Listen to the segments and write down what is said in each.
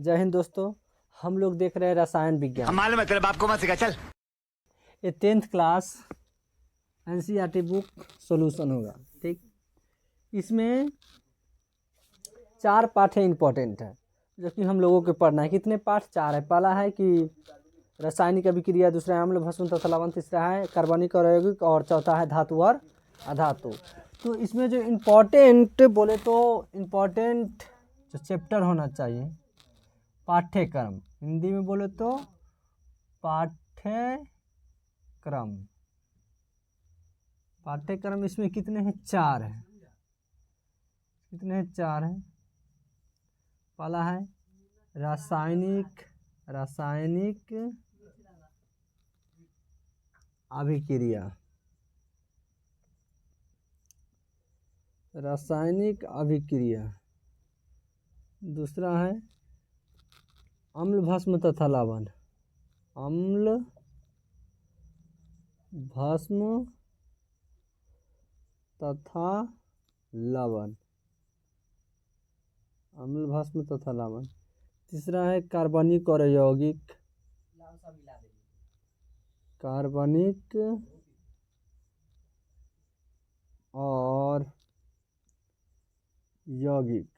जय हिंद दोस्तों। हम लोग देख रहे हैं रसायन विज्ञान। मालूम है तेरे बाप को मत सिखा, चल। ये 10th class NCERT book solution होगा। ठीक, इसमें 4 पाठ है इम्पोर्टेंट है जो कि हम लोगों को पढ़ना है। कितने पाठ? 4 है। पहला है कि रासायनिक अभिक्रिया, दूसरा है अम्ल भस्म तथा लवण, तीसरा है कार्बनिक और यौगिक, और चौथा है धातु और अधातु। तो इसमें जो इम्पोर्टेंट बोले तो इम्पोर्टेंट जो चैप्टर होना चाहिए पाठ्यक्रम, हिंदी में बोले तो पाठ्यक्रम। पाठ्यक्रम इसमें कितने हैं? 4 हैं। कितने हैं? 4 हैं। पहला है रासायनिक अभिक्रिया। रासायनिक अभिक्रिया। दूसरा है अम्ल भस्म तथा लवण। अम्ल भस्म तथा लवण। अम्ल भस्म तथा लवण। तीसरा है कार्बनिक और यौगिक। कार्बनिक और यौगिक।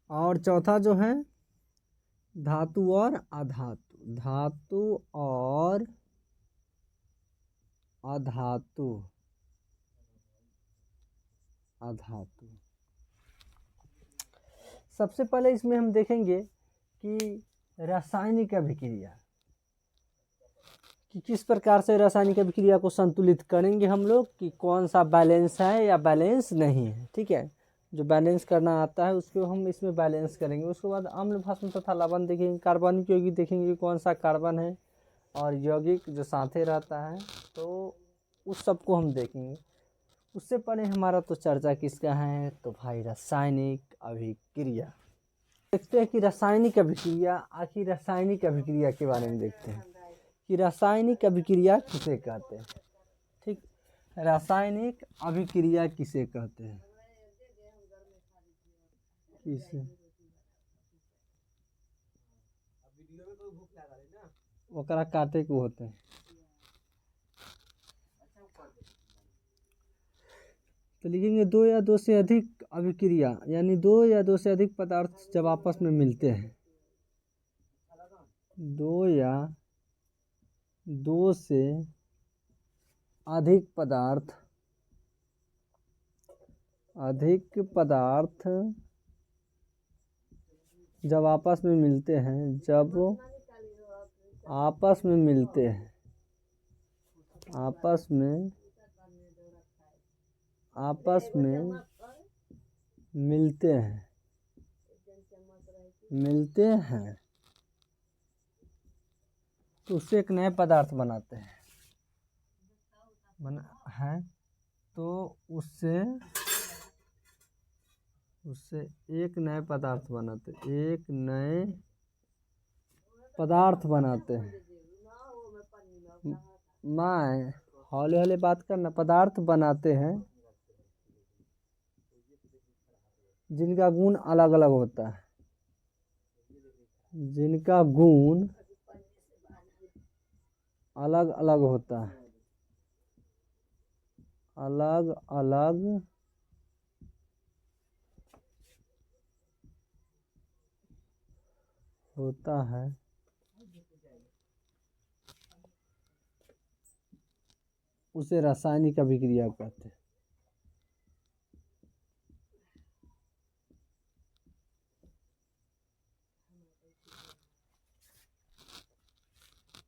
और चौथा जो है धातु और अधातु। धातु और अधातु। सबसे पहले इसमें हम देखेंगे कि रासायनिक अभिक्रिया कि किस प्रकार से रासायनिक अभिक्रिया को संतुलित करेंगे हम लोग, कि कौन सा बैलेंस है या बैलेंस नहीं है। ठीक है, जो बैलेंस करना आता है उसको हम इसमें बैलेंस करेंगे। उसके बाद अम्ल भस्म तथा लवण देखेंगे। कार्बनिक यौगिक देखेंगे कौन सा कार्बन है, और यौगिक जो साथे रहता है, तो उस सब को हम देखेंगे। उससे पहले हमारा तो चर्चा किसका है? तो भाई रासायनिक अभिक्रिया। देखते हैं कि रासायनिक अभिक्रिया, आखिर रासायनिक अभिक्रिया के बारे में देखते हैं कि रासायनिक अभिक्रिया किसे कहते हैं। ठीक, रासायनिक अभिक्रिया किसे कहते हैं? किसे ओकरा काटे को होते हैं। तो लिखेंगे 2 या 2 से अधिक अभिक्रिया, यानी 2 या 2 से अधिक पदार्थ जब आपस में मिलते हैं। 2 या 2 से अधिक पदार्थ जब आपस में मिलते हैं, आपस में मिलते हैं तो उससे एक नए पदार्थ बनाते हैं। तो उससे एक नए पदार्थ बनाते हैं। मैं हौले हौले बात करना। पदार्थ बनाते हैं जिनका गुण अलग अलग होता है। जिनका गुण अलग अलग होता है। अलग अलग होता है, उसे रासायनिक अभिक्रिया कहते हैं।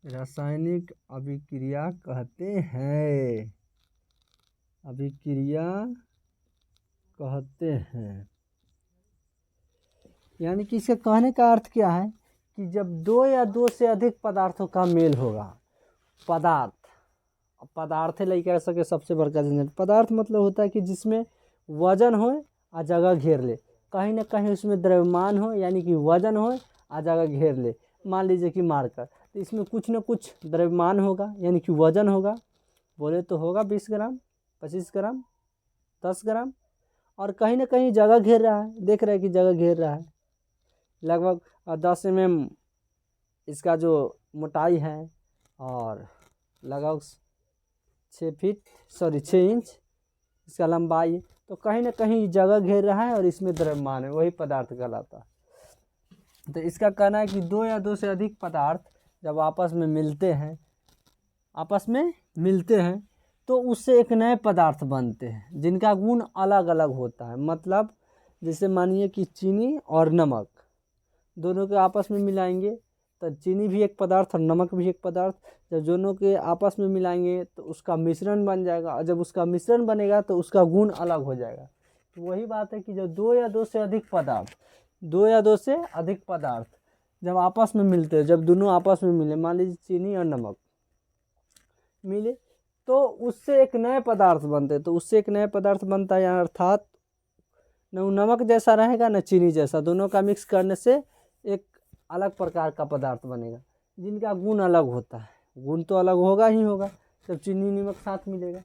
रासायनिक अभिक्रिया कहते हैं। यानी कि इसके कहने का अर्थ क्या है कि जब 2 या 2 से अधिक पदार्थों का मेल होगा। पदार्थ लेकर सके सबसे बड़का झंझट। पदार्थ मतलब होता है कि जिसमें वजन हो आ जगह घेर ले। कहीं ना कहीं उसमें द्रव्यमान हो, यानी कि वजन हो आ जगह घेर ले। मान लीजिए कि मार्कर, तो इसमें कुछ न कुछ द्रव्यमान होगा, यानी कि वजन होगा। बोले तो होगा 20 ग्राम, 25 ग्राम, 10 ग्राम। और कहीं ना कहीं जगह घेर रहा है, देख रहे हैं कि जगह घेर रहा है। लगभग 10 mm इसका जो मोटाई है और लगभग 6 इंच इसका लंबाई है। तो कहीं ना कहीं जगह घेर रहा है और इसमें द्रव्यमान है, वही पदार्थ कहलाता है। तो इसका कहना है कि दो या दो से अधिक पदार्थ जब आपस में मिलते हैं तो उससे एक नए पदार्थ बनते हैं जिनका गुण अलग अलग होता है। मतलब जैसे मानिए कि चीनी और नमक दोनों के आपस में मिलाएंगे तो चीनी भी एक पदार्थ और नमक भी एक पदार्थ, जब दोनों के आपस में मिलाएंगे तो उसका मिश्रण बन जाएगा, और जब उसका मिश्रण बनेगा तो उसका गुण अलग हो जाएगा। तो वही बात है कि जब दो या दो से अधिक पदार्थ जब आपस में मिलते हैं, जब दोनों आपस में मिले, मान लीजिए चीनी और नमक मिले, तो उससे एक नए पदार्थ बनते हैं। तो उससे एक नया पदार्थ बनता है, अर्थात न नमक जैसा रहेगा न चीनी जैसा, दोनों का मिक्स करने से एक अलग प्रकार का पदार्थ बनेगा जिनका गुण अलग होता है। गुण तो अलग होगा ही होगा जब चीनी नमक साथ मिलेगा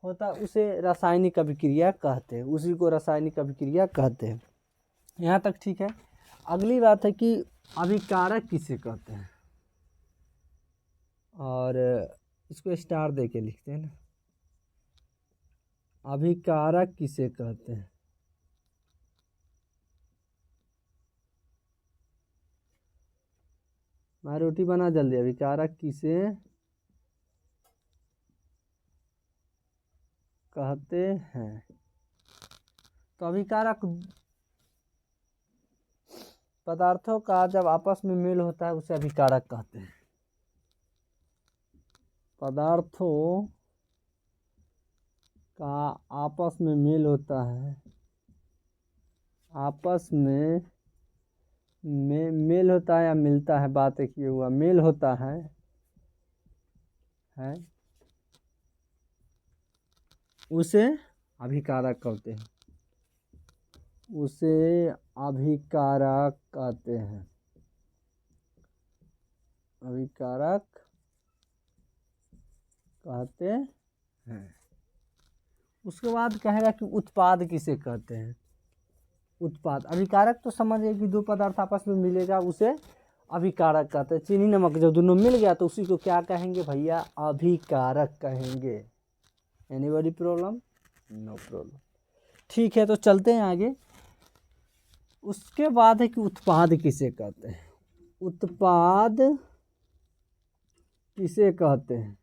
होता, उसे रासायनिक अभिक्रिया कहते हैं, उसी को रासायनिक अभिक्रिया कहते हैं। यहाँ तक ठीक है। अगली बात है कि अभिकारक किसे कहते हैं, और इसको स्टार दे के लिखते हैं ना। अभिकारक किसे कहते हैं? मैं रोटी बना जल्दी। अभिकारक किसे कहते हैं? तो अभिकारक पदार्थों का जब आपस में मेल होता है उसे अभिकारक कहते हैं। पदार्थों का आपस में मेल होता है, आपस में मेल होता है या मिलता है, बात एक ये हुआ, मेल होता है उसे अभिकारक कहते हैं, उसे अभिकारक कहते हैं, अभिकारक कहते हैं। उसके बाद कहेगा कि उत्पाद किसे कहते हैं? उत्पाद। अभिकारक तो समझिए कि दो पदार्थ आपस में मिलेगा उसे अभिकारक कहते हैं। चीनी नमक जब दोनों मिल गया तो उसी को क्या कहेंगे भैया? अभिकारक कहेंगे। Anybody problem? No problem. ठीक है, तो चलते हैं आगे। उसके बाद है कि उत्पाद किसे कहते हैं? उत्पाद किसे कहते हैं?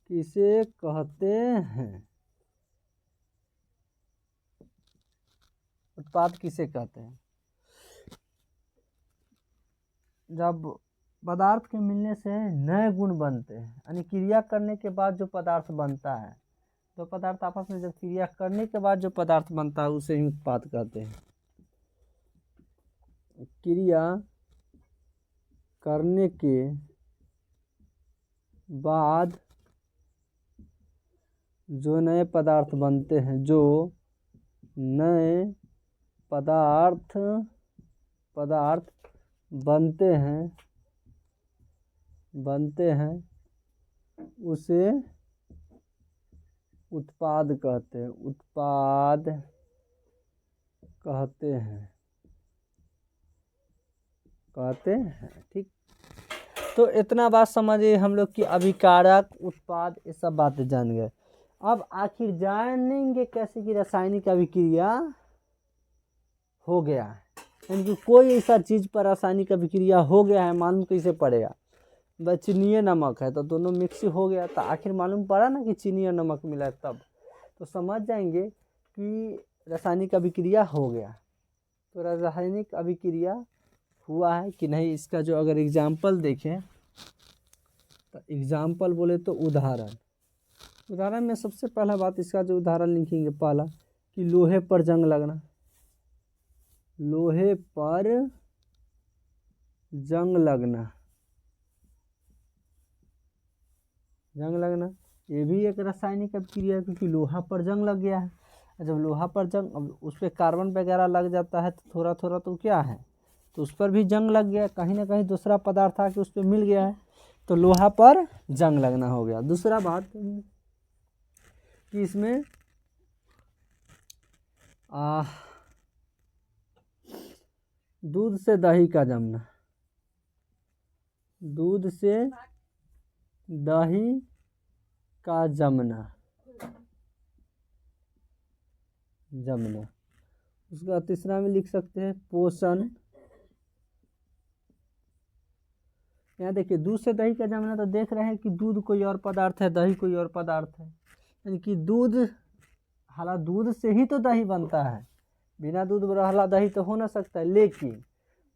किसे कहते हैं? उत्पाद किसे कहते हैं? जब पदार्थ के मिलने से नए गुण बनते हैं, यानी क्रिया करने के बाद जो पदार्थ बनता है, तो पदार्थ आपस में जब क्रिया करने के बाद जो पदार्थ बनता है उसे ही उत्पाद कहते हैं। क्रिया करने के बाद जो नए पदार्थ बनते हैं, जो नए पदार्थ बनते हैं उसे उत्पाद कहते हैं, उत्पाद कहते हैं। ठीक, तो इतना बात समझिए हम लोग कि अभिकारक, उत्पाद, ये सब बातें जान गए। अब आखिर जानेंगे कैसे कि रासायनिक अभिक्रिया हो गया है, यानी कि कोई ऐसा चीज़ पर रासायनिक अभिक्रिया हो गया है, मालूम कैसे पड़ेगा? बस चीनी नमक है तो दोनों मिक्स हो गया, तो आखिर मालूम पड़ा ना कि चीनी और नमक मिला है, तब तो समझ जाएंगे कि रासायनिक अभिक्रिया हो गया। तो रासायनिक अभिक्रिया हुआ है कि नहीं, इसका जो अगर एग्जाम्पल देखें तो एग्जाम्पल बोले तो उदाहरण में सबसे पहला बात, इसका जो उदाहरण लिखेंगे पहला कि लोहे पर जंग लगना। लोहे पर जंग लगना ये भी एक रासायनिक अभिक्रिया है, क्योंकि लोहा पर जंग लग गया है। जब लोहा पर जंग, अब उस पर कार्बन वगैरह लग जाता है तो थोड़ा थोड़ा तो क्या है, तो उस पर भी जंग लग गया, कहीं ना कहीं दूसरा पदार्थ आके उस पर मिल गया है, तो लोहा पर जंग लगना हो गया। दूसरा बात कि इसमें दूध से दही का जमना, दूध से दही का जमना, जमना। उसका तीसरा में लिख सकते हैं पोषण। यहाँ देखिए दूध से दही का जमना, तो देख रहे हैं कि दूध कोई और पदार्थ है, दही कोई और पदार्थ है, यानी कि दूध, हालांकि दूध से ही तो दही बनता है, बिना दूध वाला दही तो हो ना सकता है, लेकिन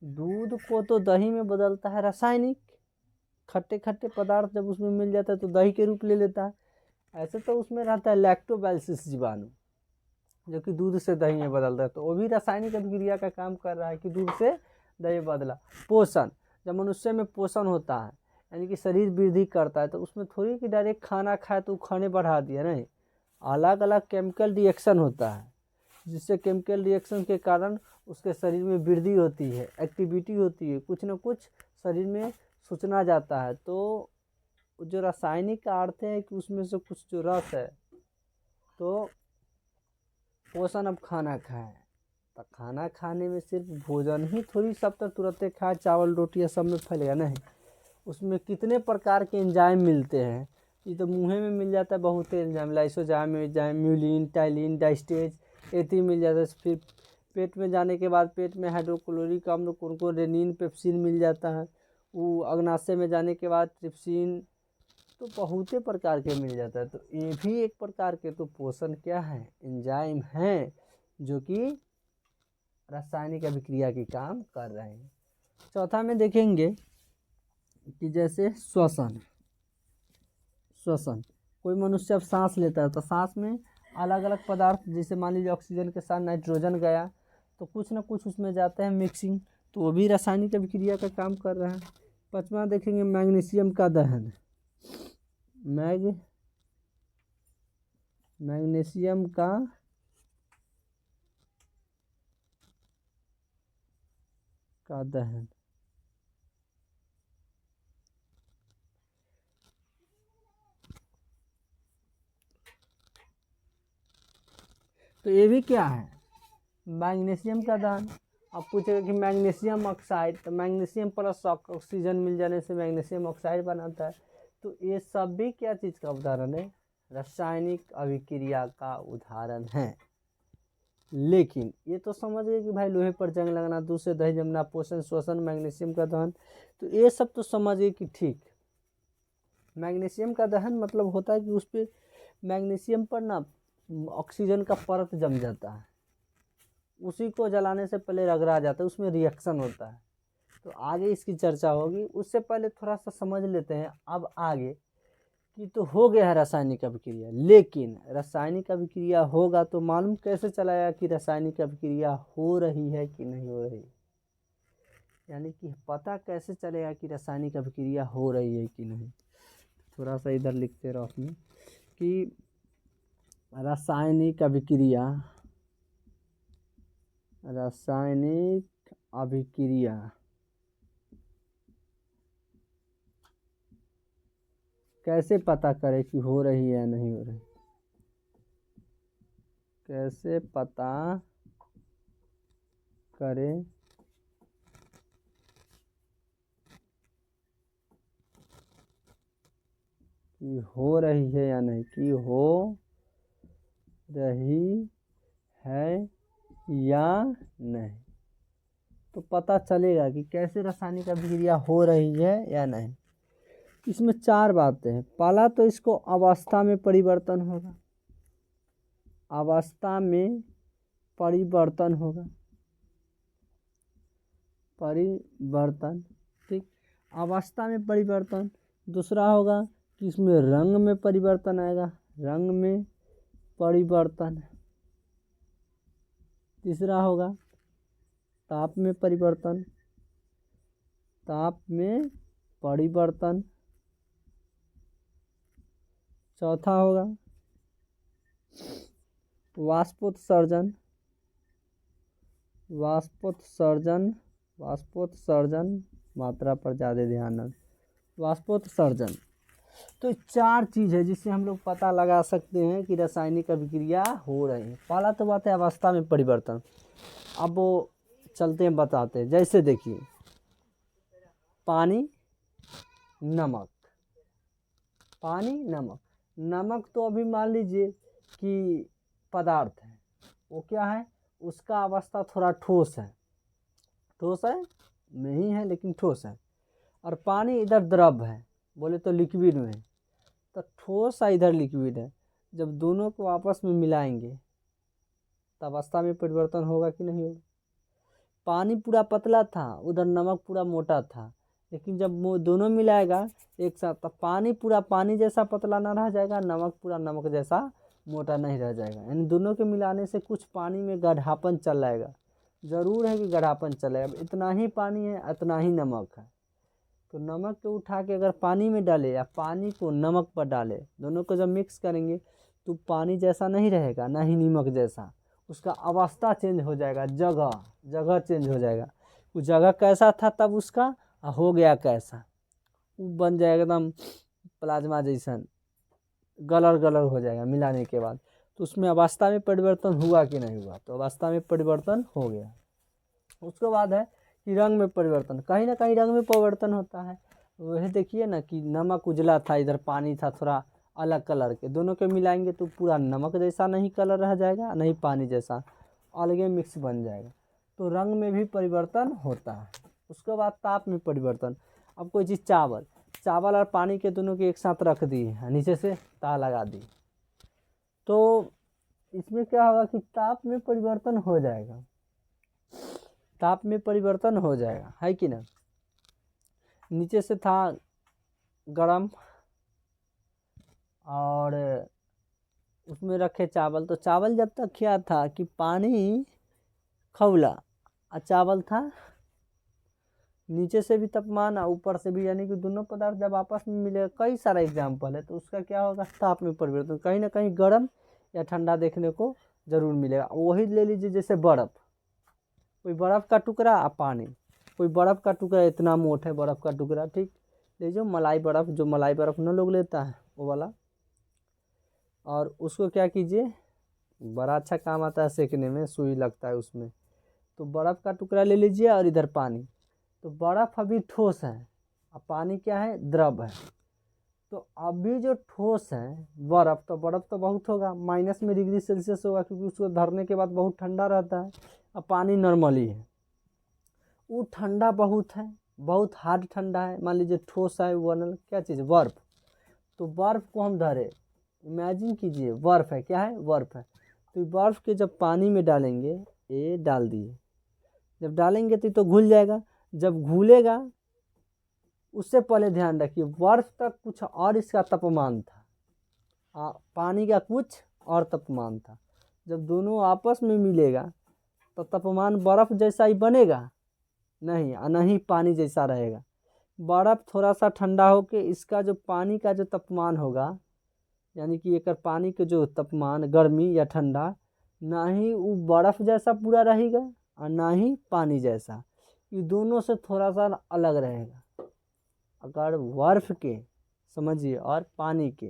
दूध को तो दही में बदलता है रासायनिक, खट्टे खट्टे पदार्थ जब उसमें मिल जाता है तो दही के रूप ले लेता है। ऐसे तो उसमें रहता है लैक्टोबैसिलस जीवाणु, जो कि दूध से दही में बदलता है, तो वो भी रासायनिक अभिक्रिया का काम कर रहा है कि दूध से दही बदला। पोषण, जब मनुष्य में पोषण होता है यानी कि शरीर वृद्धि करता है, तो उसमें थोड़ी कि डायरेक्ट खाना खाए तो खाने बढ़ा दिया, नहीं, अलग अलग केमिकल रिएक्शन होता है, जिससे केमिकल रिएक्शन के कारण उसके शरीर में वृद्धि होती है, एक्टिविटी होती है, कुछ न कुछ शरीर में सूचना जाता है। तो जो रासायनिक का अर्थ है कि उसमें से कुछ जो रस है, तो पोषण अब खाना खाए, तो खाना खाने में सिर्फ भोजन ही थोड़ी सब तो तुरंत खाए, चावल रोटी सब में फैलेगा नहीं, उसमें कितने प्रकार के एंजाइम मिलते हैं। ये तो मुँह में मिल जाता है बहुत एंजाइम, लाइसोजाइम, म्यूलिन, टाइलिन, डाइस्टेज, एथी मिल जाता है। फिर पेट में जाने के बाद पेट में हाइड्रोक्लोरिक अम्ल, उनको रेनिन, पेप्सिन मिल जाता है। वो अग्नाशय में जाने के बाद ट्रिप्सिन, तो बहुत प्रकार के मिल जाता है। तो ये भी एक प्रकार के तो पोषण क्या है, एंजाइम हैं, जो कि रासायनिक अभिक्रिया की काम कर रहे हैं। चौथा में देखेंगे कि जैसे श्वसन, श्वसन, कोई मनुष्य अब सांस लेता है तो सांस में अलग अलग पदार्थ, जैसे मान लीजिए ऑक्सीजन के साथ नाइट्रोजन गया तो कुछ ना कुछ उसमें जाते हैं मिक्सिंग, तो वो भी रासायनिक अभिक्रिया का काम कर रहा है। पाँचवा देखेंगे मैग्नीशियम का दहन, मैग्नीशियम का दहन, तो ये भी क्या है, मैग्नीशियम का दहन। अब पूछेगा कि मैग्नीशियम ऑक्साइड, तो मैग्नीशियम प्लस ऑक्सीजन मिल जाने से मैग्नीशियम ऑक्साइड बनाता है। तो ये सब भी क्या चीज़ का उदाहरण है, रासायनिक अभिक्रिया का उदाहरण है। लेकिन ये तो समझ गए कि भाई लोहे पर जंग लगना, दूध से दही जमना, पोषण, श्वसन, मैग्नीशियम का दहन, तो ये सब तो समझ गए कि ठीक। मैग्नीशियम का दहन मतलब होता है कि उस पर मैग्नीशियम पर ना ऑक्सीजन का परत जम जाता है, उसी को जलाने से पहले रगड़ा जाता है, उसमें रिएक्शन होता है। तो आगे इसकी चर्चा होगी, उससे पहले थोड़ा सा समझ लेते हैं अब आगे कि तो हो गया है रासायनिक अभिक्रिया। लेकिन रासायनिक अभिक्रिया होगा तो मालूम कैसे चलाया कि रासायनिक अभिक्रिया हो रही है कि नहीं हो रही, यानी कि पता कैसे चलेगा कि रासायनिक अभिक्रिया हो रही है कि नहीं। थोड़ा सा इधर लिखते रहो अपने कि रासायनिक अभिक्रिया, रासायनिक अभिक्रिया कैसे पता करें कि हो रही है या नहीं हो रही, कैसे पता करें कि हो रही है या नहीं, कि हो रही है या नहीं, तो पता चलेगा कि कैसे रासायनिक अभिक्रिया हो रही है या नहीं। इसमें चार बातें हैं। पहला तो इसको अवस्था में परिवर्तन होगा, अवस्था में परिवर्तन होगा, परिवर्तन, ठीक, अवस्था में परिवर्तन। दूसरा होगा कि इसमें रंग में परिवर्तन आएगा, रंग में परिवर्तन। तीसरा होगा ताप में परिवर्तन, ताप में परिवर्तन। चौथा होगा वाष्पोत्सर्जन, वाष्पोत्सर्जन, वाष्पोत्सर्जन, मात्रा पर ज़्यादा ध्यान दें, वाष्पोत्सर्जन। तो 4 चीज़ है जिससे हम लोग पता लगा सकते हैं कि रासायनिक अभिक्रिया हो रही है। पहला तो बात है अवस्था में परिवर्तन। अब वो चलते हैं बताते हैं। जैसे देखिए पानी नमक, पानी नमक, नमक तो अभी मान लीजिए कि पदार्थ है, वो क्या है, उसका अवस्था थोड़ा ठोस है, ठोस है नहीं है लेकिन ठोस है, और पानी इधर द्रव है, बोले तो लिक्विड में है। तो ठोस है इधर लिक्विड है, जब दोनों को आपस में मिलाएंगे तो अवस्था में परिवर्तन होगा कि नहीं होगा। पानी पूरा पतला था, उधर नमक पूरा मोटा था, लेकिन जब वो दोनों मिलाएगा एक साथ तो पानी पूरा पानी जैसा पतला ना रह जाएगा, नमक पूरा नमक जैसा मोटा नहीं रह जाएगा। यानी दोनों के मिलाने से कुछ पानी में गाढ़ापन चल आएगा, ज़रूर है कि गाढ़ापन चलेगा। अब इतना ही पानी है, इतना ही नमक है, तो नमक को उठा के अगर पानी में डाले या पानी को नमक पर डाले, दोनों को जब मिक्स करेंगे तो पानी जैसा नहीं रहेगा, ना ही नमक जैसा, उसका अवस्था चेंज हो जाएगा, जगह जगह चेंज हो जाएगा। वो जगह कैसा था तब उसका हो गया कैसा, वो बन जाएगा एकदम प्लाज्मा जैसन, गलर गलर हो जाएगा मिलाने के बाद। तो उसमें अवस्था में परिवर्तन हुआ कि नहीं हुआ, तो अवस्था में परिवर्तन हो गया। उसके बाद है कि रंग में परिवर्तन, कहीं ना कहीं रंग में परिवर्तन होता है। वह देखिए ना कि नमक उजला था, इधर पानी था थोड़ा अलग कलर के, दोनों के मिलाएंगे तो पूरा नमक जैसा नहीं कलर रह जाएगा, नहीं पानी जैसा, अलगे मिक्स बन जाएगा। तो रंग में भी परिवर्तन होता है। उसके बाद ताप में परिवर्तन, अब कोई चीज़ चावल, चावल और पानी के दोनों के एक साथ रख दिए, नीचे से ता लगा दी, तो इसमें क्या होगा कि ताप में परिवर्तन हो जाएगा, ताप में परिवर्तन हो जाएगा, है कि ना। नीचे से था गरम और उसमें रखे चावल, तो चावल जब तक क्या था कि पानी खौला और चावल था नीचे से भी तापमान और ऊपर से भी, यानी कि दोनों पदार्थ जब आपस में मिलेगा, कई सारा एग्जाम्पल है, तो उसका क्या होगा, ताप में परिवर्तन, कहीं ना कहीं गर्म या ठंडा देखने को जरूर मिलेगा। वही ले लीजिए जैसे बर्फ़, कोई बर्फ़ का टुकड़ा और पानी, कोई बर्फ़ का टुकड़ा इतना मोट है, बर्फ़ का टुकड़ा, ठीक, ले जो मलाई बर्फ़, जो मलाई बर्फ़ न लोग लेता है वो वाला, और उसको क्या कीजिए, बड़ा अच्छा काम आता है सेकने में, सुई लगता है उसमें, तो बर्फ़ का टुकड़ा ले लीजिए और इधर पानी, तो बर्फ़ अभी ठोस है और पानी क्या है, द्रव है। तो अभी जो ठोस है बर्फ़, तो बर्फ़ तो बहुत होगा, माइनस में डिग्री सेल्सियस होगा, क्योंकि उसको धरने के बाद बहुत ठंडा रहता है, और पानी नॉर्मली है, वो ठंडा बहुत है, बहुत हार्ड ठंडा है। मान लीजिए ठोस है वो क्या चीज़, बर्फ़, तो बर्फ़ को हम धरे, इमेजिन कीजिए बर्फ़ है, क्या है, बर्फ़ है, तो बर्फ़ के जब पानी में डालेंगे, ये डाल दिए, जब डालेंगे तो घुल जाएगा, जब घुलेगा उससे पहले ध्यान रखिए बर्फ़ तक कुछ और इसका तापमान था, पानी का कुछ और तापमान था, जब दोनों आपस में मिलेगा तो तापमान बर्फ़ जैसा ही बनेगा नहीं, नहीं पानी जैसा रहेगा। बर्फ़ थोड़ा सा ठंडा होके इसका जो पानी का जो तापमान होगा, यानी कि एक पानी के जो तापमान गर्मी या ठंडा, ना ही वो बर्फ़ जैसा पूरा रहेगा और ना ही पानी जैसा, ये दोनों से थोड़ा सा अलग रहेगा। अगर बर्फ़ के समझिए और पानी के,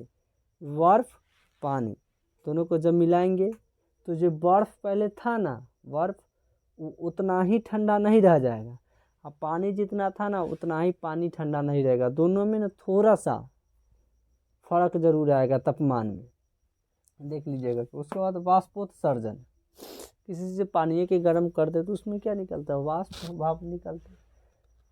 बर्फ़ पानी दोनों को जब मिलाएंगे तो जो बर्फ़ पहले था ना, बर्फ़ उतना ही ठंडा नहीं रह जाएगा, और पानी जितना था ना उतना ही पानी ठंडा नहीं रहेगा, दोनों में ना थोड़ा सा फर्क जरूर आएगा तापमान में, देख लीजिएगा। उसके बाद वाष्पोत्सर्जन, किसी चीज़ से पानी के गर्म कर दे तो उसमें क्या निकलता है, वाष्प, भाप निकलता है।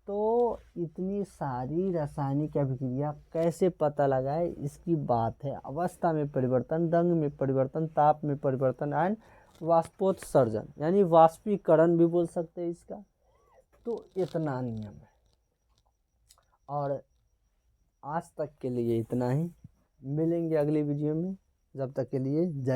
तो इतनी सारी रासायनिक अभिक्रिया कैसे पता लगाए, इसकी बात है। अवस्था में परिवर्तन, रंग में परिवर्तन, ताप में परिवर्तन एंड वाष्पोत्सर्जन, यानी वाष्पीकरण भी बोल सकते हैं इसका। तो इतना नियम है, और आज तक के लिए इतना ही, मिलेंगे अगली वीडियो में, जब तक के लिए जय।